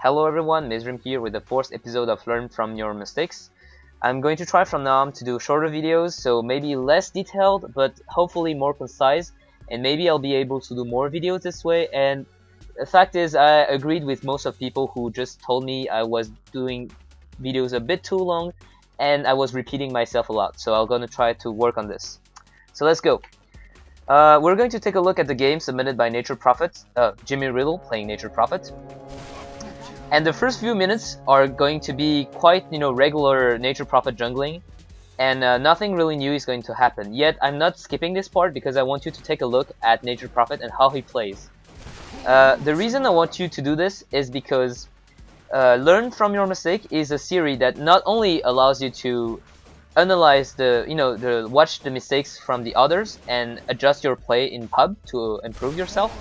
Hello everyone, Myzzrym here with the 4th episode of Learn From Your Mistakes. I'm going to try from now on to do shorter videos, so maybe less detailed, but hopefully more concise, and maybe I'll be able to do more videos this way. And the fact is, I agreed with most of people who just told me I was doing videos a bit too long, and I was repeating myself a lot, so I'm gonna try to work on this. So let's go. We're going to take a look at the game submitted by Nature Prophet, Jimmyriddle playing Nature Prophet. And the first few minutes are going to be quite, regular Nature Prophet jungling, and nothing really new is going to happen. Yet I'm not skipping this part because I want you to take a look at Nature Prophet and how he plays. The reason I want you to do this is because Learn From Your Mistake is a series that not only allows you to analyze watch the mistakes from the others and adjust your play in pub to improve yourself,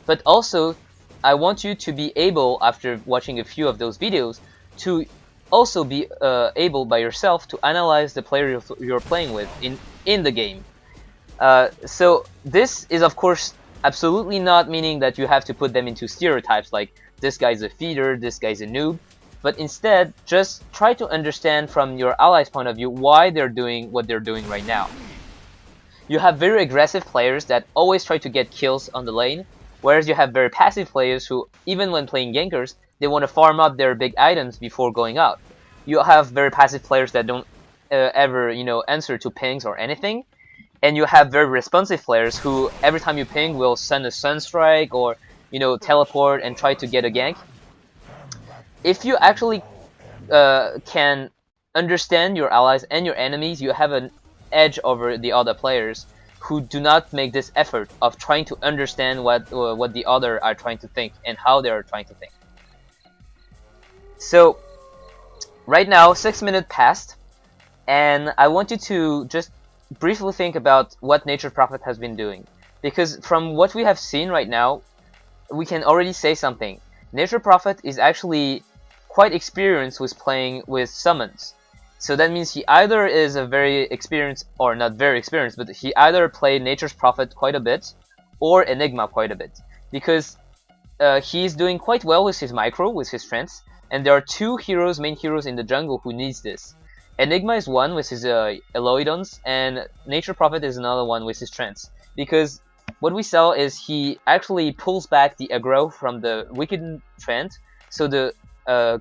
but also I want you to be able, after watching a few of those videos, to also be able by yourself to analyze the player you're playing with in the game. So this is of course absolutely not meaning that you have to put them into stereotypes like this guy's a feeder, this guy's a noob, but instead just try to understand from your allies' point of view why they're doing what they're doing right now. You have very aggressive players that always try to get kills on the lane, whereas you have very passive players who, even when playing gankers, they want to farm up their big items before going out. You have very passive players that don't ever, answer to pings or anything, and you have very responsive players who, every time you ping, will send a sunstrike or, teleport and try to get a gank. If you actually can understand your allies and your enemies, you have an edge over the other players who do not make this effort of trying to understand what the other are trying to think and how they are trying to think. So right now 6 minutes passed, and I want you to just briefly think about what Nature Prophet has been doing, because from what we have seen right now, we can already say something. Nature Prophet is actually quite experienced with playing with summons. So that means he either is a very experienced, or not very experienced, but he either played Nature's Prophet quite a bit, or Enigma quite a bit. Because he's doing quite well with his micro, with his strengths, and there are two main heroes in the jungle who needs this. Enigma is one with his Eloidons, and Nature Prophet is another one with his strengths. Because what we saw is he actually pulls back the aggro from the weakened Trent, so the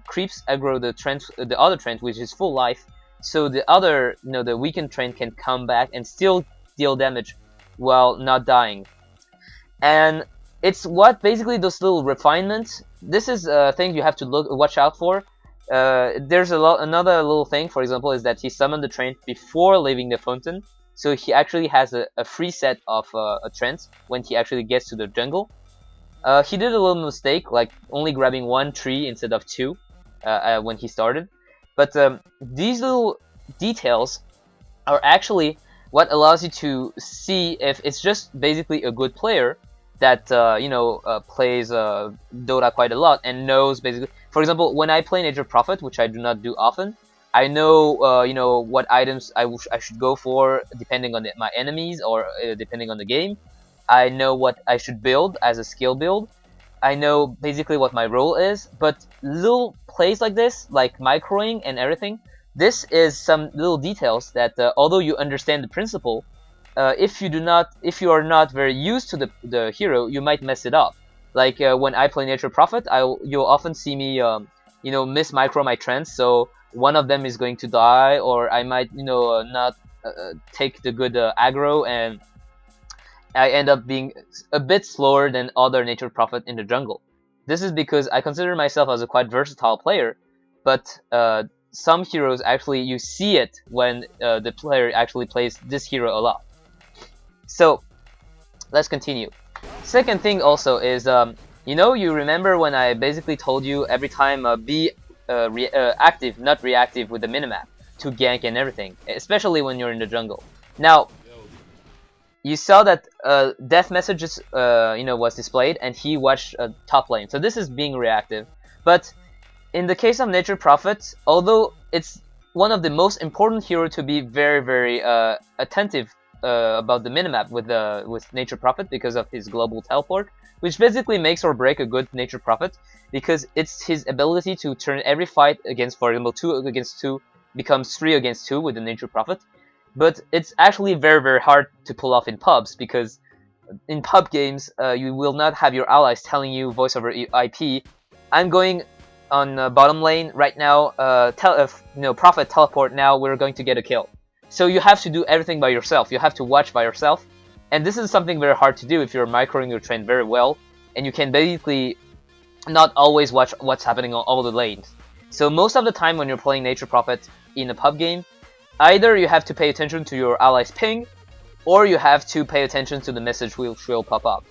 creeps aggro the other Trent, which is full life, so the other, the weakened Trent can come back and still deal damage while not dying. And it's what basically those little refinements. This is a thing you have to watch out for. There's another little thing, for example, is that he summoned the Trent before leaving the fountain, so he actually has a free set of a Trent when he actually gets to the jungle. He did a little mistake, like only grabbing 1 tree instead of 2 when he started. But these little details are actually what allows you to see if it's just basically a good player that plays Dota quite a lot and knows basically. For example, when I play Nature Prophet, which I do not do often, I know what items I should go for depending on my enemies or depending on the game. I know what I should build as a skill build. I know basically what my role is, but little plays like this, like microing and everything, this is some little details that although you understand the principle, if you are not very used to the hero, you might mess it up. Like when I play Nature Prophet, you'll often see me miss micro my trends, so one of them is going to die, or I might not take the good aggro, and I end up being a bit slower than other Nature Prophet in the jungle. This is because I consider myself as a quite versatile player, but some heroes actually, you see it when the player actually plays this hero a lot. So let's continue. Second thing also is, you remember when I basically told you every time be active, not reactive with the minimap to gank and everything, especially when you're in the jungle. Now, you saw that death messages was displayed and he watched top lane, so this is being reactive. But in the case of Nature Prophet, although it's one of the most important hero to be very, very attentive about the minimap with Nature Prophet because of his global teleport, which basically makes or break a good Nature Prophet, because it's his ability to turn every fight against, for example, 2 against 2 becomes 3 against 2 with the Nature Prophet. But it's actually very hard to pull off in pubs, because in pub games you will not have your allies telling you voice over IP, I'm going on bottom lane right now, Prophet teleport now, we're going to get a kill. So you have to do everything by yourself, you have to watch by yourself, and this is something very hard to do if you're microing your train very well, and you can basically not always watch what's happening on all the lanes. So most of the time when you're playing Nature Prophet in a pub game, either you have to pay attention to your allies' ping, or you have to pay attention to the message which will pop up.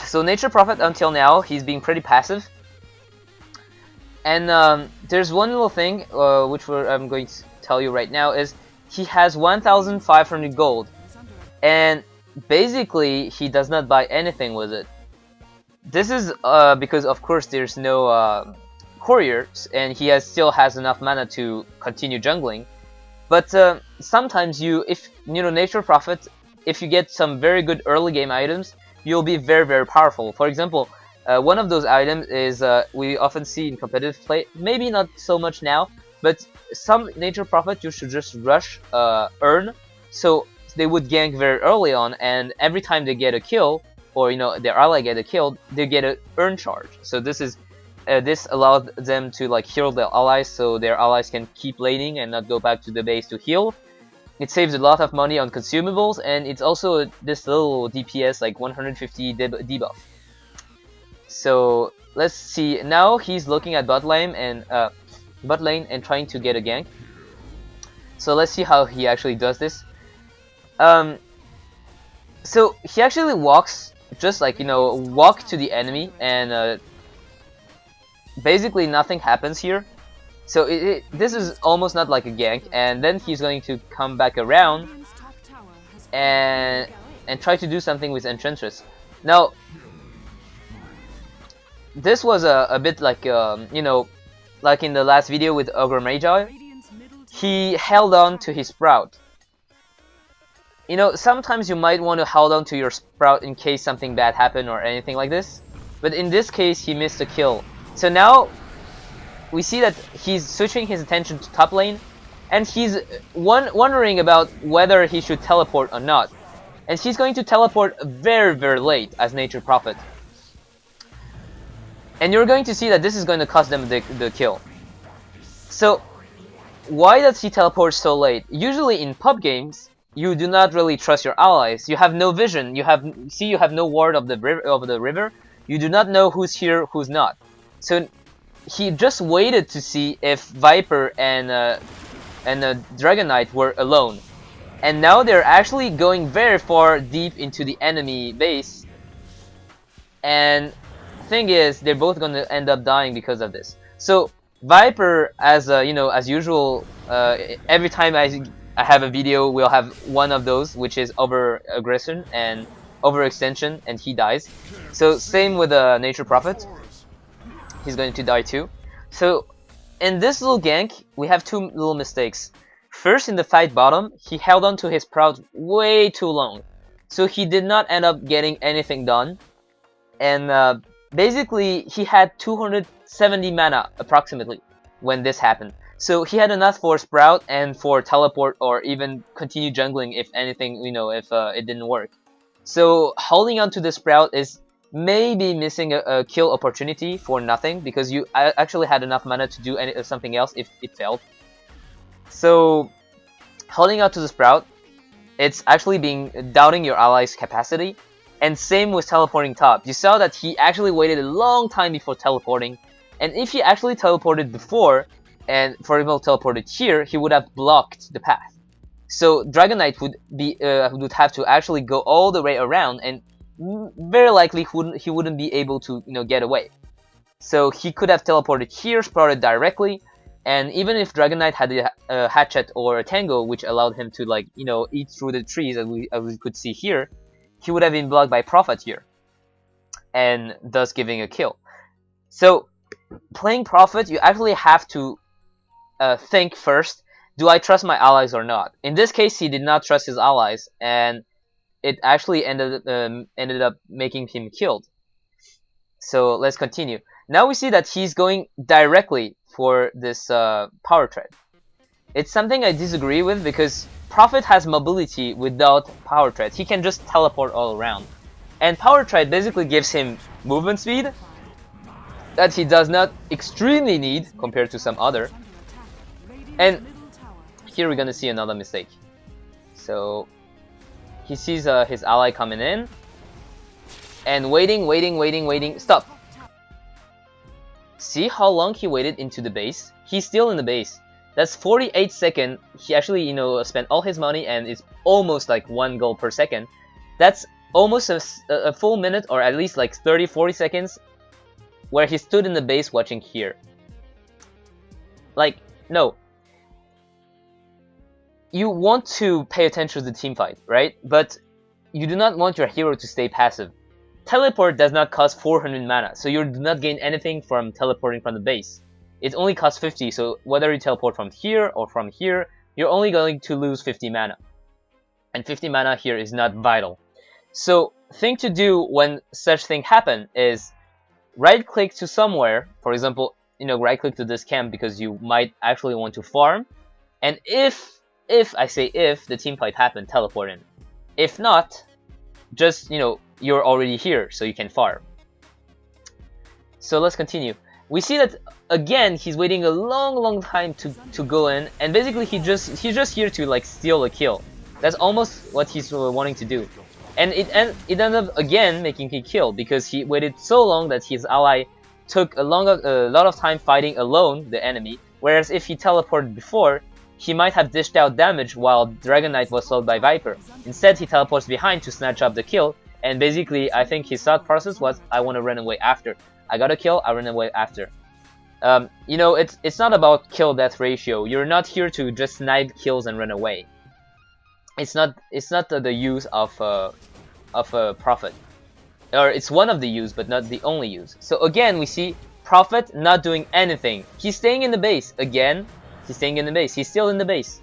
So Nature Prophet, until now, he's being pretty passive. And there's one little thing which I'm going to tell you right now, is he has 1,500 gold, and basically he does not buy anything with it. This is because of course there's no couriers, and he still has enough mana to continue jungling. But sometimes if Nature Prophet, if you get some very good early game items, you'll be very powerful. For example, one of those items is we often see in competitive play, maybe not so much now, but some Nature Prophet you should just rush earn, so they would gank very early on, and every time they get a kill, or their ally get a kill, they get an earn charge. So this allows them to heal their allies, so their allies can keep laning and not go back to the base to heal. It saves a lot of money on consumables, and it's also this little DPS, like 150 debuff. So let's see. Now he's looking at bot lane and trying to get a gank. So let's see how he actually does this. So he actually walks, just walk to the enemy, and basically nothing happens here. So this is almost not like a gank, and then he's going to come back around and try to do something with Enchantress. Now, this was a bit like like in the last video with Ogre Magi, he held on to his Sprout. Sometimes you might want to hold on to your Sprout in case something bad happened or anything like this, but in this case he missed a kill. So now we see that he's switching his attention to top lane, and he's wondering about whether he should teleport or not. And he's going to teleport very late as Nature Prophet. And you're going to see that this is going to cost them the kill. So why does he teleport so late? Usually in pub games, you do not really trust your allies. You have no vision. You have no ward of the river. You do not know who's here, who's not. So he just waited to see if Viper and Dragon Knight were alone, and now they're actually going very far deep into the enemy base. And thing is, they're both going to end up dying because of this. So Viper, as as usual, every time I have a video, we'll have one of those, which is over aggression and overextension, and he dies. So same with Nature Prophet. He's going to die too. So in this little gank, we have two little mistakes. First, in the fight bottom, he held on to his Sprout way too long, so he did not end up getting anything done. And basically, he had 270 mana approximately when this happened. So he had enough for Sprout and for teleport, or even continue jungling if anything, if it didn't work. So holding on to the Sprout is maybe missing a kill opportunity for nothing, because you actually had enough mana to do something else if it failed. So holding on to the Sprout, it's actually doubting your ally's capacity. And same with teleporting top. You saw that he actually waited a long time before teleporting, and if he actually teleported before, and for example teleported here, he would have blocked the path. So Dragon Knight would have to actually go all the way around, and very likely he wouldn't be able to get away. So he could have teleported here, sprouted directly, and even if Dragon Knight had a hatchet or a tango, which allowed him to eat through the trees, as we could see here, he would have been blocked by Prophet here, and thus giving a kill. So playing Prophet, you actually have to think first, do I trust my allies or not? In this case, he did not trust his allies, and it actually ended up making him killed. So let's continue. Now we see that he's going directly for this power tread. It's something I disagree with because Prophet has mobility without power tread. He can just teleport all around. And power tread basically gives him movement speed that he does not extremely need compared to some other. And here we're gonna see another mistake. So he sees his ally coming in and waiting. Stop. See how long he waited into the base? He's still in the base. That's 48 seconds. He actually, spent all his money, and it's almost like 1 gold per second. That's almost a full minute, or at least like 30-40 seconds, where he stood in the base watching here. Like, no. You want to pay attention to the team fight, right? But you do not want your hero to stay passive. Teleport does not cost 400 mana, so you do not gain anything from teleporting from the base. It only costs 50, so whether you teleport from here or from here, you're only going to lose 50 mana. And 50 mana here is not vital. So, thing to do when such thing happen is right-click to somewhere, for example, right-click to this camp because you might actually want to farm, and if I say if, the team fight happen, teleport in. If not, just, you're already here, so you can farm. So let's continue. We see that again he's waiting a long time to go in, and basically he's just here to like steal a kill. That's almost what he's wanting to do, and it ended up again making him kill because he waited so long that his ally took a lot of time fighting alone the enemy. Whereas if he teleported before, he might have dished out damage while Dragon Knight was slowed by Viper. Instead, he teleports behind to snatch up the kill, and basically I think his thought process was, I want to run away after. I got a kill, I run away after. It's not about kill-death ratio. You're not here to just snipe kills and run away. It's not the use of a Prophet, or it's one of the use, but not the only use. So again, we see Prophet not doing anything. He's staying in the base again. He's staying in the base. He's still in the base.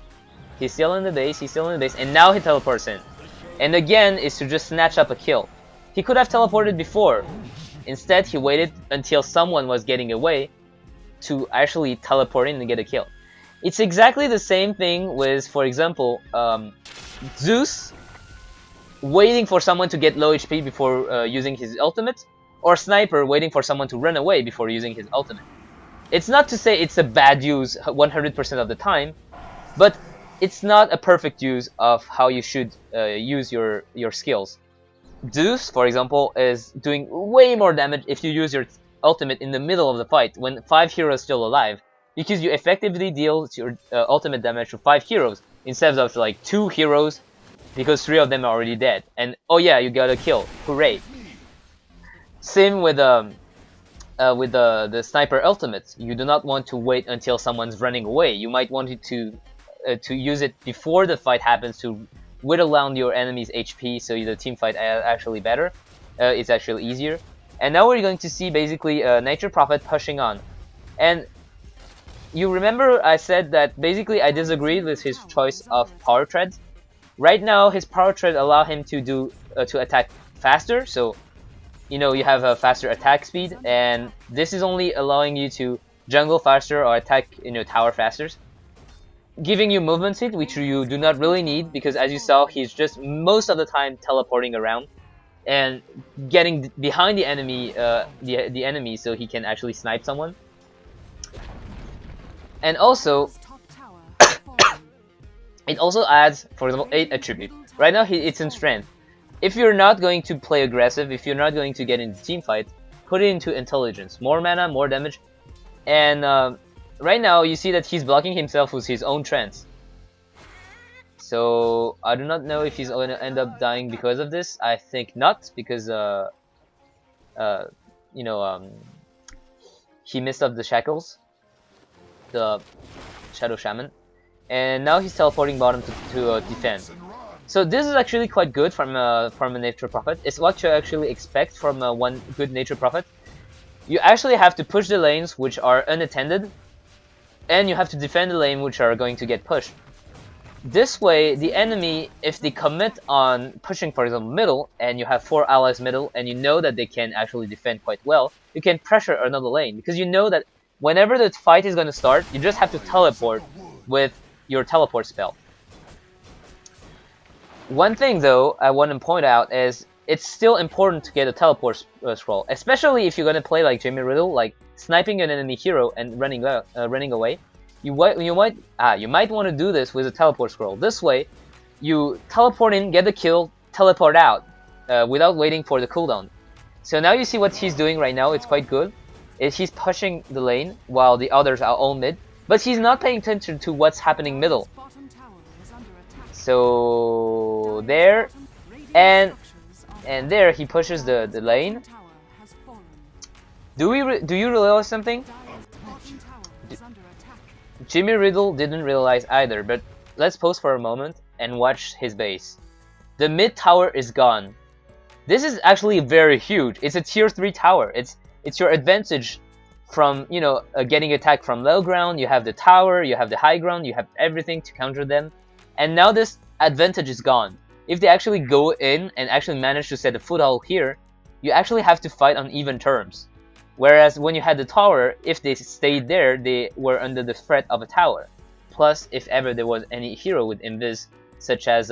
He's still in the base. He's still in the base, and now he teleports in. And again, is to just snatch up a kill. He could have teleported before. Instead, he waited until someone was getting away to actually teleport in and get a kill. It's exactly the same thing with, for example, Zeus waiting for someone to get low HP before using his ultimate, or Sniper waiting for someone to run away before using his ultimate. It's not to say it's a bad use 100% of the time, but it's not a perfect use of how you should use your skills. Zeus, for example, is doing way more damage if you use your ultimate in the middle of the fight when 5 heroes still alive, because you effectively deal your ultimate damage to 5 heroes instead of like 2 heroes because 3 of them are already dead. And oh yeah, you got a kill, hooray! Same with the sniper ultimate. You do not want to wait until someone's running away. You might want it to use it before the fight happens to whittle down your enemy's HP, so the team fight actually better. It's actually easier. And now we're going to see basically Nature Prophet pushing on. And you remember I said that basically I disagreed with his choice of power tread. Right now his power tread allow him to attack faster, so you have a faster attack speed, and this is only allowing you to jungle faster or attack tower faster, giving you movement speed, which you do not really need because, as you saw, he's just most of the time teleporting around and getting behind the enemy, the enemy, so he can actually snipe someone. And also, it also adds, for example, 8 attribute. Right now, it's in strength. If you're not going to play aggressive, if you're not going to get into team fight, put it into intelligence. More mana, more damage, and right now you see that he's blocking himself with his own trance. So I do not know if he's going to end up dying because of this. I think not, because he missed up the shackles, the Shadow Shaman, and now he's teleporting bottom to defend. So this is actually quite good from a Nature Prophet. It's what you actually expect from one good Nature Prophet. You actually have to push the lanes which are unattended, and you have to defend the lane which are going to get pushed. This way, the enemy, if they commit on pushing, for example, middle, and you have 4 allies middle, and you know that they can actually defend quite well, you can pressure another lane, because you know that whenever the fight is going to start, you just have to teleport with your teleport spell. One thing, though, I want to point out is it's still important to get a teleport scroll, especially if you're going to play like Jimmyriddle, like sniping an enemy hero and running away. You might want to do this with a teleport scroll. This way, you teleport in, get the kill, teleport out, without waiting for the cooldown. So now you see what he's doing right now. It's quite good. He's pushing the lane while the others are all mid, but he's not paying attention to what's happening middle. So there, and there he pushes the lane. Do you realize something? Jimmyriddle didn't realize either, but let's pause for a moment and watch his base. The mid tower is gone. This is actually very huge. It's a tier 3 tower. It's your advantage from, you know, getting attacked from low ground. You have the tower, you have the high ground, you have everything to counter them. And now this advantage is gone. If they actually go in and actually manage to set a foothold here, you actually have to fight on even terms. Whereas when you had the tower, if they stayed there, they were under the threat of a tower. Plus, if ever there was any hero with invis, such as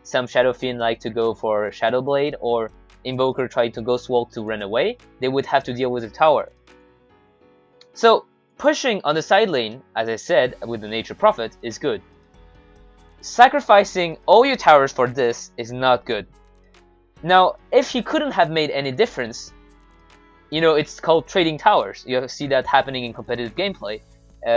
some Shadow Fiend like to go for Shadow Blade, or Invoker tried to Ghost Walk to run away, they would have to deal with the tower. So, pushing on the side lane, as I said, with the Nature Prophet, is good. Sacrificing all your towers for this is not good. Now, if he couldn't have made any difference, you know, it's called trading towers. You see that happening in competitive gameplay.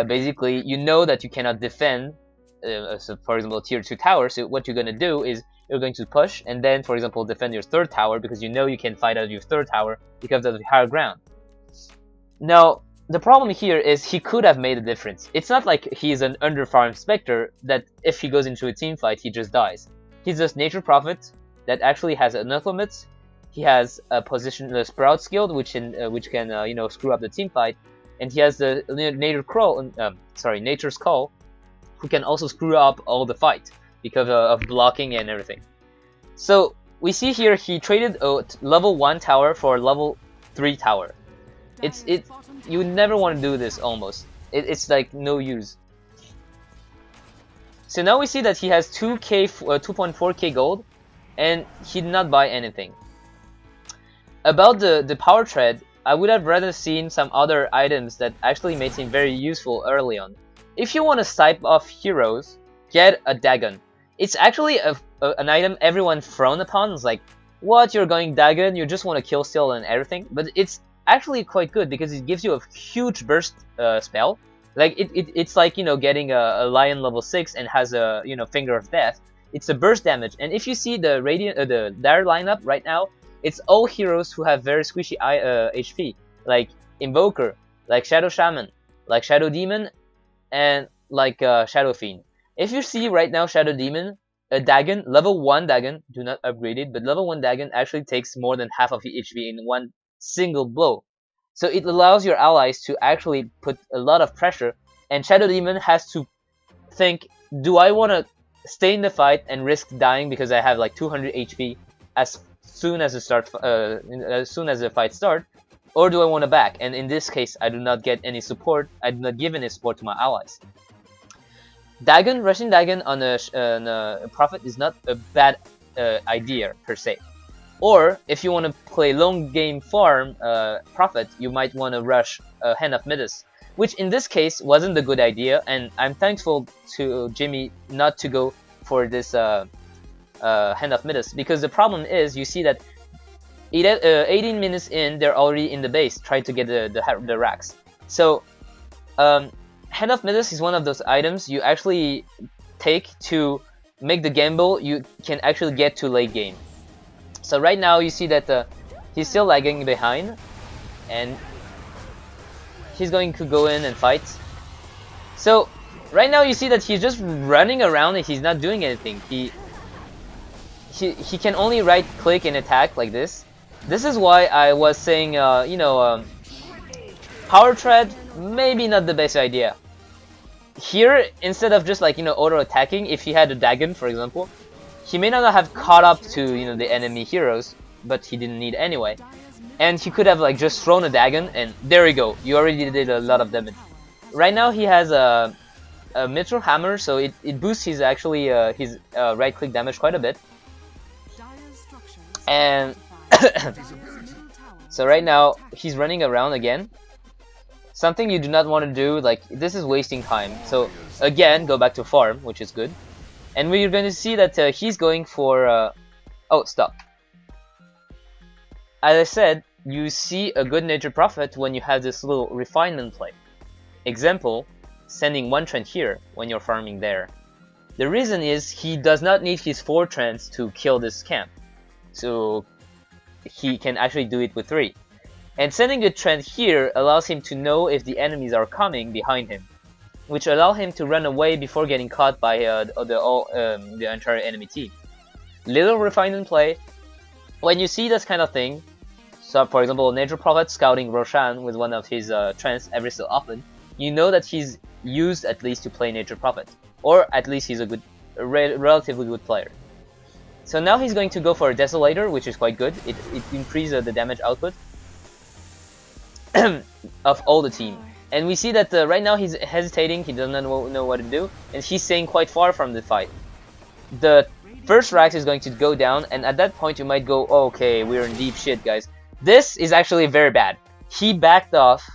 Basically, you know that you cannot defend, so for example, tier 2 tower. So what you're going to do is you're going to push and then, for example, defend your 3rd tower because you know you can fight out your 3rd tower because of the higher ground. Now, the problem here is he could have made a difference. It's not like he's an underfarmed Spectre that if he goes into a team fight, he just dies. He's just Nature Prophet that actually has enough limits. He has a position, the Sprout skill, which can you know, screw up the team fight, and he has the Nature's Call, who can also screw up all the fight because of blocking and everything. So we see here he traded a level 1 tower for a level 3 tower. You never want to do this almost. It's like no use. So now we see that he has 2.4k gold, and he did not buy anything. About the power trade, I would have rather seen some other items that actually made him very useful early on. If you want to snipe off heroes, get a Dagon. It's actually an item everyone frowned upon. It's like, what, you're going Dagon? You just want to kill steal and everything? But it's actually quite good because it gives you a huge burst spell. Like it's like, you know, getting a lion level 6 and has a, you know, Finger of Death. It's a burst damage, and if you see the their lineup right now, it's all heroes who have very squishy HP, like Invoker, like Shadow Shaman, like Shadow Demon, and like Shadow Fiend. If you see right now Shadow Demon, a Dagon, level 1 Dagon, do not upgrade it, but level 1 Dagon actually takes more than half of the HP in one single blow. So it allows your allies to actually put a lot of pressure, and Shadow Demon has to think, do I want to stay in the fight and risk dying because I have like 200 HP as soon as the fight starts, or do I want to back? And in this case, I do not get any support. I do not give any support to my allies. Dagon, rushing Dagon on a Prophet is not a bad idea per se. Or if you want to play long game farm Prophet, you might want to rush Hand of Midas, which in this case wasn't a good idea. And I'm thankful to Jimmy not to go for this Hand of Midas, because the problem is you see that 18 minutes in, they're already in the base trying to get the racks. So Hand of Midas is one of those items you actually take to make the gamble you can actually get to late game. So right now you see that he's still lagging behind, and he's going to go in and fight. So right now you see that he's just running around and he's not doing anything. He can only right click and attack like this. This is why I was saying, power tread maybe not the best idea. here, instead of just like, you know, auto attacking, if he had a Dagon, for example, he may not have caught up to, you know, the enemy heroes, but he didn't need anyway. And he could have like just thrown a Dagon, and there we go. You already did a lot of damage. Right now he has a Myzzrym hammer, so it boosts his actually his right click damage quite a bit. And so right now he's running around again. Something you do not want to do, like this is wasting time. So again, go back to farm, which is good. And we're going to see that he's going for oh, stop. As I said, you see a good Nature Prophet when you have this little refinement play. Example, sending one trend here when you're farming there. The reason is he does not need his 4 trends to kill this camp. So he can actually do it with 3. And sending a trend here allows him to know if the enemies are coming behind him, which allow him to run away before getting caught by the entire enemy team. Little refinement play. When you see this kind of thing, so for example, Nature Prophet scouting Roshan with one of his trends every so often, you know that he's used at least to play Nature Prophet, or at least he's a relatively good player. So now he's going to go for a Desolator, which is quite good. It increases the damage output of all the team. And we see that right now he's hesitating, he does not know what to do, and he's staying quite far from the fight. The first Rax is going to go down, and at that point you might go, oh, okay, we're in deep shit, guys. This is actually very bad. He backed off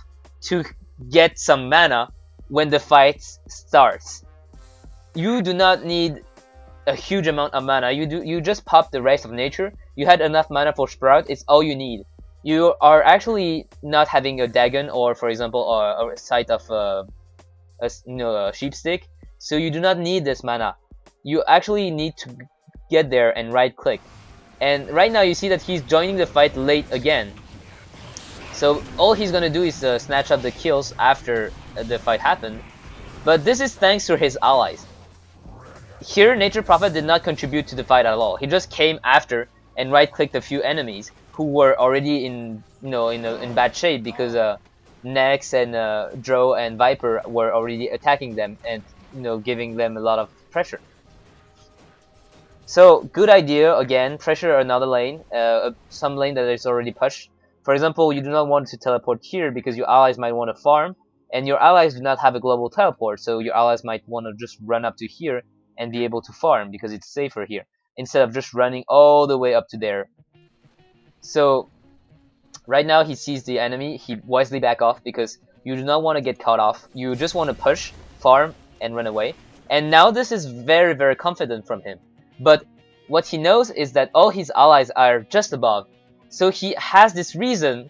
to get some mana when the fight starts. You do not need a huge amount of mana. You just pop the Rise of Nature. You had enough mana for Sprout. It's all you need. You are actually not having a Dagon or, for example, a sight of a Sheepstick. So you do not need this mana. You actually need to get there and right click. And right now you see that he's joining the fight late again. So all he's gonna do is snatch up the kills after the fight happened. But this is thanks to his allies. Here, Nature Prophet did not contribute to the fight at all. He just came after and right-clicked a few enemies who were already in bad shape because Nex and Dro and Viper were already attacking them and giving them a lot of pressure. So good idea again. Pressure another lane, some lane that is already pushed. For example, you do not want to teleport here because your allies might want to farm, and your allies do not have a global teleport, so your allies might want to just run up to here and be able to farm because it's safer here instead of just running all the way up to there. So right now he sees the enemy, he wisely back off because you do not want to get caught off. You just want to push, farm, and run away. And now this is very, very confident from him. But what he knows is that all his allies are just above. So he has this reason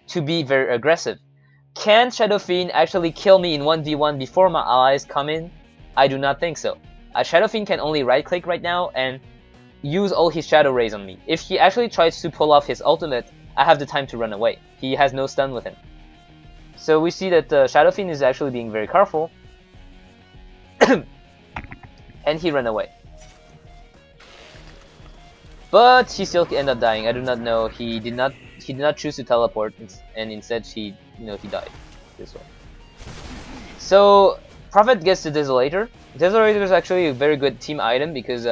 to be very aggressive. Can Shadow Fiend actually kill me in 1v1 before my allies come in? I do not think so. Shadow Fiend can only right click right now and use all his Shadow Rays on me. If he actually tries to pull off his ultimate, I have the time to run away. He has no stun with him. So we see that Shadow Fiend is actually being very careful. And he ran away. But he still ended up dying. I do not know. He did not choose to teleport, and instead he died this way. So Prophet gets the Desolator. Desolator is actually a very good team item because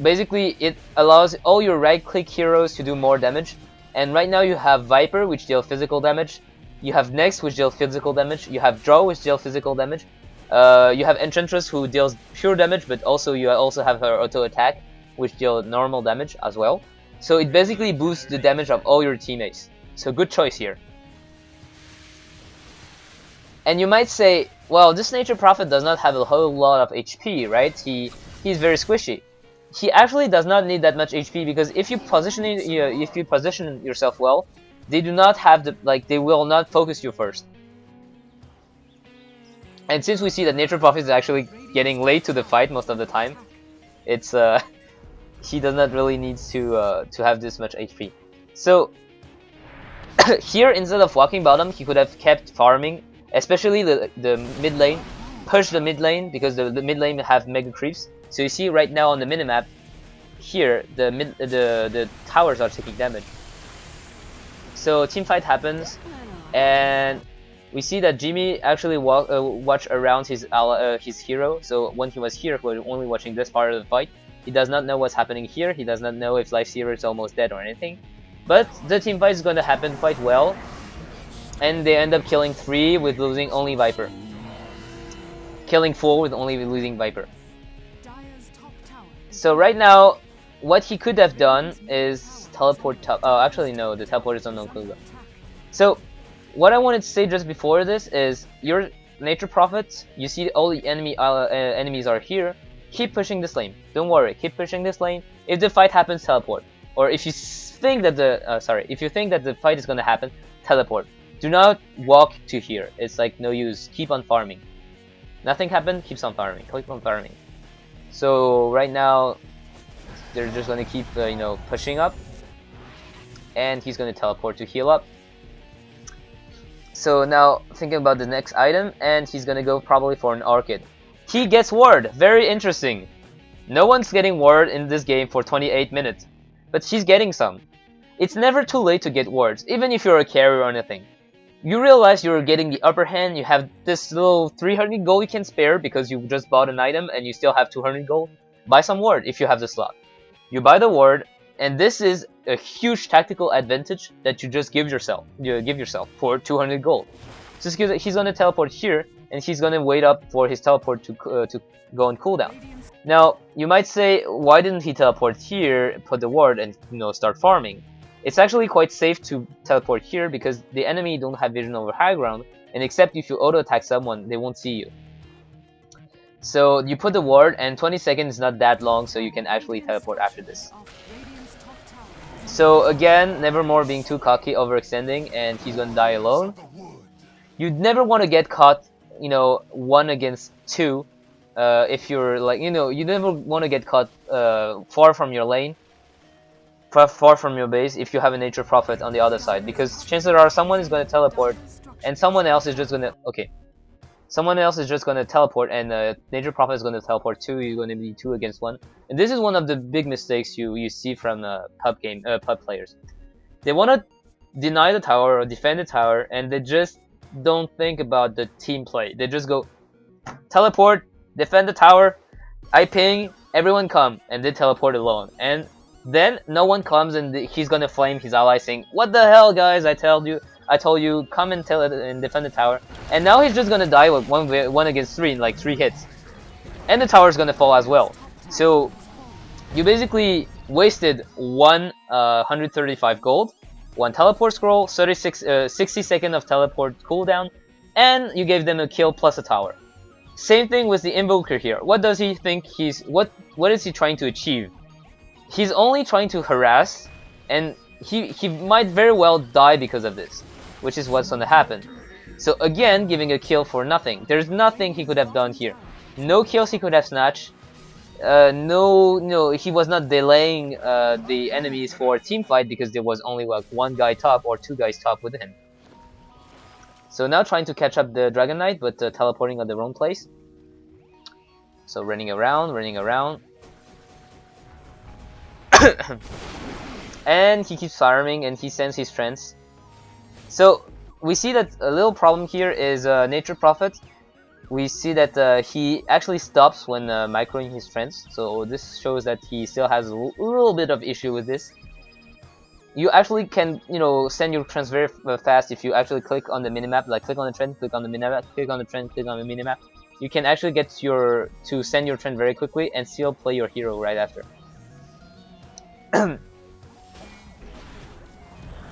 basically it allows all your right-click heroes to do more damage. And right now you have Viper, which deals physical damage. You have Nex, which deals physical damage. You have Draw, which deals physical damage. You have Enchantress, who deals pure damage, but you also have her auto attack, which deals normal damage as well. So it basically boosts the damage of all your teammates. So good choice here. And you might say, well, this Nature Prophet does not have a whole lot of HP, right? He's very squishy. He actually does not need that much HP because if you position yourself well, they do not have they will not focus you first. And since we see that Nature Prophet is actually getting late to the fight most of the time, it's he does not really need to have this much HP. So here, instead of walking bottom, he could have kept farming, especially the mid lane. Push the mid lane because the mid lane have mega creeps. So you see right now on the minimap, here the towers are taking damage. So team fight happens, and we see that Jimmy actually watched around his hero. So when he was here, he was only watching this part of the fight. He does not know what's happening here. He does not know if LFYM is almost dead or anything. But the team fight is going to happen quite well. And they end up killing 3 with losing only Viper. Killing 4 with only losing Viper. So right now, what he could have done is teleport top. Oh, actually no, the teleport is on no-cooldown. So what I wanted to say just before this is your Nature Prophet, you see all the enemies are here. Keep pushing this lane. Don't worry, keep pushing this lane. If the fight happens, teleport. Or if you think that the fight is gonna happen, teleport. Do not walk to here. It's like no use. Keep on farming. Nothing happened. Keep on farming. Keep on farming. So right now, they're just gonna keep pushing up, and he's gonna teleport to heal up. So now thinking about the next item, and he's gonna go probably for an Orchid. He gets ward. Very interesting. No one's getting ward in this game for 28 minutes, but he's getting some. It's never too late to get wards, even if you're a carry or anything. You realize you're getting the upper hand, you have this little 300 gold you can spare because you just bought an item and you still have 200 gold. Buy some ward if you have the slot. You buy the ward, and this is a huge tactical advantage that you just give yourself for 200 gold. Just because he's gonna teleport here, and he's gonna wait up for his teleport to go on cooldown. Now you might say, why didn't he teleport here, put the ward, and start farming? It's actually quite safe to teleport here because the enemy don't have vision over high ground, and except if you auto attack someone, they won't see you. So you put the ward, and 20 seconds is not that long, so you can actually teleport after this. So again, Nevermore being too cocky, overextending, and he's gonna die alone. You'd never want to get caught, 1 against 2. If you're like, you never want to get caught far from your lane, far from your base if you have a Nature Prophet on the other side, because chances are someone is going to teleport, and someone else is just going to teleport, and Nature Prophet is going to teleport too. You're going to be 2 against 1, and this is one of the big mistakes you see from pub players. They want to deny the tower or defend the tower, and they just don't think about the team play. They just go teleport, defend the tower, I ping, everyone come, and they teleport alone, and then no one comes, and he's gonna flame his ally saying, "What the hell, guys? I told you, come and defend the tower." And now he's just gonna die with 1 against 3 in like 3 hits, and the tower's gonna fall as well. So you basically wasted 135 gold, 1 teleport scroll, 60 seconds of teleport cooldown, and you gave them a kill plus a tower. Same thing with the Invoker here. What does he think what is he trying to achieve? He's only trying to harass, and he might very well die because of this, which is what's gonna happen. So again, giving a kill for nothing. There's nothing he could have done here. No kills he could have snatched. No, he was not delaying the enemies for a team fight because there was only like 1 guy top or 2 guys top with him. So now trying to catch up the Dragon Knight, but teleporting at the wrong place. So running around. And he keeps farming, and he sends his friends. So we see that a little problem here is Nature Prophet. We see that he actually stops when microing his friends. So this shows that he still has a little bit of issue with this. You actually can, send your trends very fast if you actually click on the minimap. Like click on the trend, click on the minimap, click on the trend, click on the minimap. You can actually get to send your trend very quickly and still play your hero right after.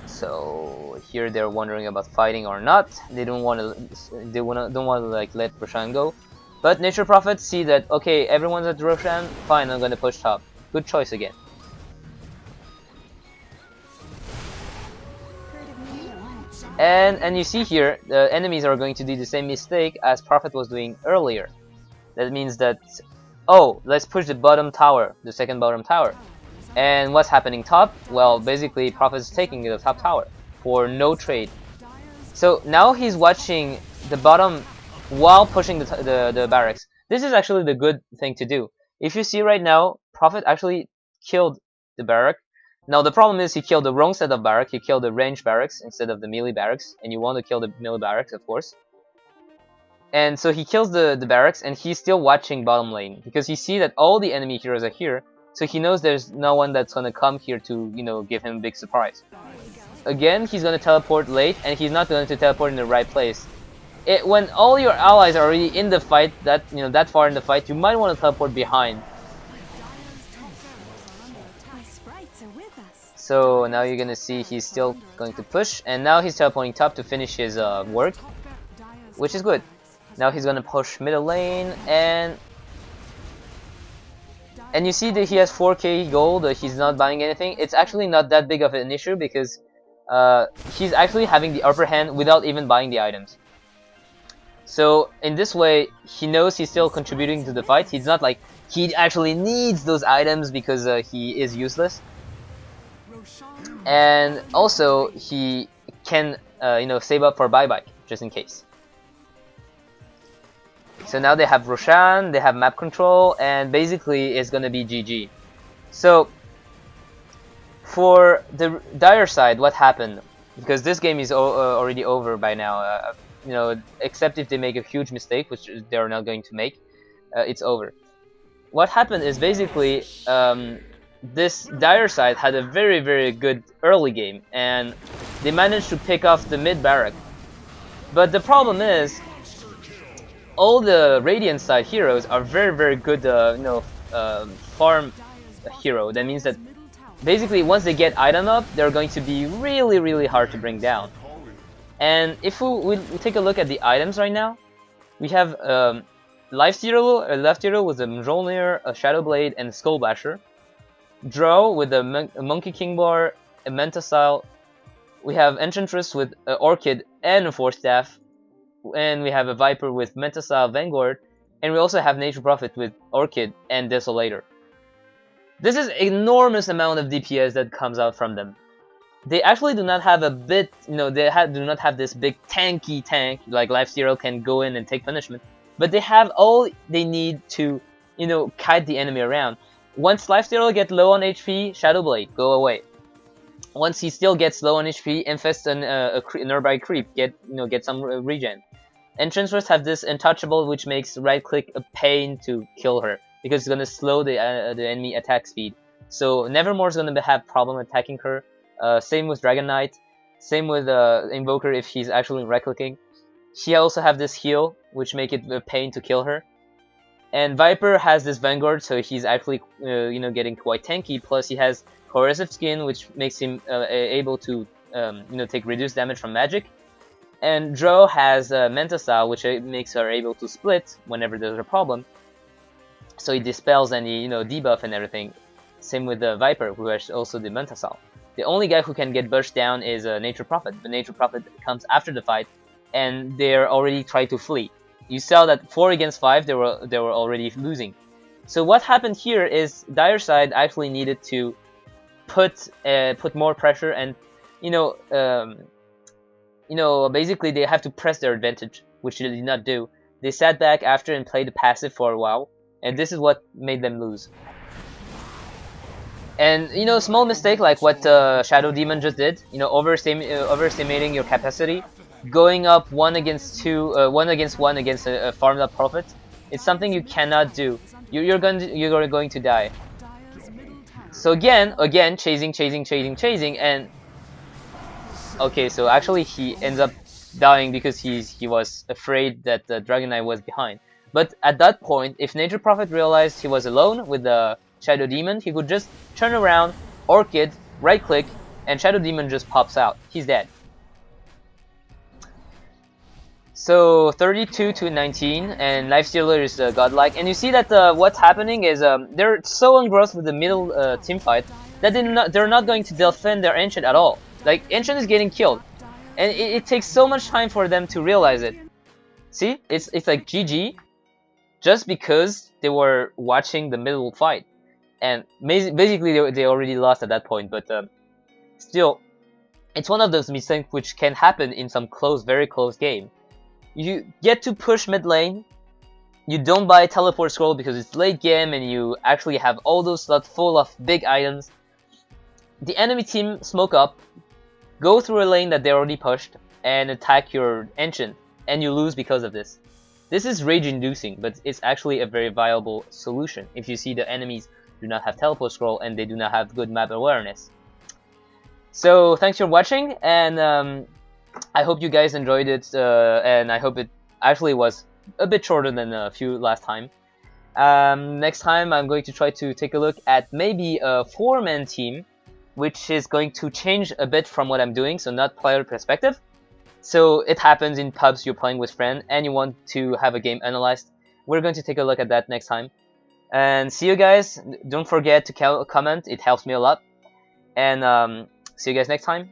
So here they're wondering about fighting or not. They don't want to like let Roshan go. But Nature Prophet see that, okay, everyone's at Roshan, fine, I'm gonna push top. Good choice again. And you see here, the enemies are going to do the same mistake as Prophet was doing earlier. That means that, oh, let's push the bottom tower, the second bottom tower. And what's happening top? Well, basically Prophet is taking the top tower for no trade. So now he's watching the bottom while pushing the barracks. This is actually the good thing to do. If you see right now, Prophet actually killed the barrack, Now the problem is he killed the wrong set of barracks. He killed the ranged barracks instead of the melee barracks, and you want to kill the melee barracks, of course. And so he kills the barracks, and he's still watching bottom lane because he sees that all the enemy heroes are here, so he knows there's no one that's gonna come here to, you know, give him a big surprise. Again, he's gonna teleport late, and he's not going to teleport in the right place. When all your allies are already in the fight, that far in the fight, you might want to teleport behind. So now you're gonna see he's still going to push, and now he's teleporting top to finish his work, which is good. Now he's gonna push middle lane, and you see that he has 4k gold. He's not buying anything. It's actually not that big of an issue because he's actually having the upper hand without even buying the items. So in this way, he knows he's still contributing to the fight. He's not like he actually needs those items because he is useless. And also he can save up for buyback just in case. So now they have Roshan, they have map control, and basically it's gonna be GG. So for the Dire side, what happened? Because this game is already over by now. Except if they make a huge mistake, which they're not going to make, it's over. What happened is basically this Dire side had a very, very good early game, and they managed to pick off the mid barrack. But the problem is, all the Radiant side heroes are very, very good, farm hero. That means that basically once they get item up, they're going to be really, really hard to bring down. And if we take a look at the items right now, we have Lifesteal with a Mjolnir, a Shadow Blade, and a Skull Basher. Drow with a Monkey King Bar, a Mentasile. We have Enchantress with an Orchid and a Force Staff. And we have a Viper with Mentasile Vanguard. And we also have Nature Prophet with Orchid and Desolator. This is enormous amount of DPS that comes out from them. They actually do not have a bit, do not have this big tanky tank like Lifesteal can go in and take punishment. But they have all they need to, kite the enemy around. Once Lifesteal gets low on HP, Shadow Blade, go away. Once he still gets low on HP, infest a nearby creep, get some regen. Enchantress have this Untouchable, which makes right click a pain to kill her because it's gonna slow the enemy attack speed. So Nevermore's gonna have problem attacking her. Same with Dragon Knight. Same with Invoker if he's actually right clicking. She also have this heal, which make it a pain to kill her. And Viper has this Vanguard, so he's actually getting quite tanky. Plus he has Corrosive Skin, which makes him able to take reduced damage from magic. And Drow has Mentasile, which makes her able to split whenever there's a problem. So he dispels any debuff and everything. Same with the Viper, who has also the Mentasile. The only guy who can get burst down is Nature Prophet. The Nature Prophet comes after the fight, and they're already trying to flee. You saw that 4 against 5, they were already losing. So what happened here is Dire side actually needed to put more pressure, and basically they have to press their advantage, which they did not do. They sat back after and played the passive for a while, and this is what made them lose. And small mistake like what Shadow Demon just did, overestimating your capacity, going up 1 against 1 against a farmed up Prophet. It's something you cannot do. You're going to die. So again, chasing, and okay, so actually he ends up dying because he was afraid that the Dragon Knight was behind. But at that point, if Nature Prophet realized he was alone with the Shadow Demon, he could just turn around, Orchid, right click, and Shadow Demon just pops out. He's dead. So 32 to 19, and Lifestealer is godlike. And you see that what's happening is they're so engrossed with the middle team fight that they're not going to defend their Ancient at all. Like, Ancient is getting killed, and it takes so much time for them to realize it. See, it's like GG, just because they were watching the middle fight. And basically they already lost at that point, but still, it's one of those mistakes which can happen in some very close game. You get to push mid lane, you don't buy a teleport scroll because it's late game and you actually have all those slots full of big items. the enemy team smoke up, go through a lane that they already pushed, and attack your engine, and you lose because of this. This is rage-inducing, but it's actually a very viable solution if you see the enemies do not have teleport scroll and they do not have good map awareness. So thanks for watching, and I hope you guys enjoyed it, and I hope it actually was a bit shorter than a few last time. Next time I'm going to try to take a look at maybe a 4-man team, which is going to change a bit from what I'm doing, so not player perspective. So it happens in pubs, you're playing with friends and you want to have a game analyzed. We're going to take a look at that next time. And see you guys. Don't forget to comment, it helps me a lot. And see you guys next time.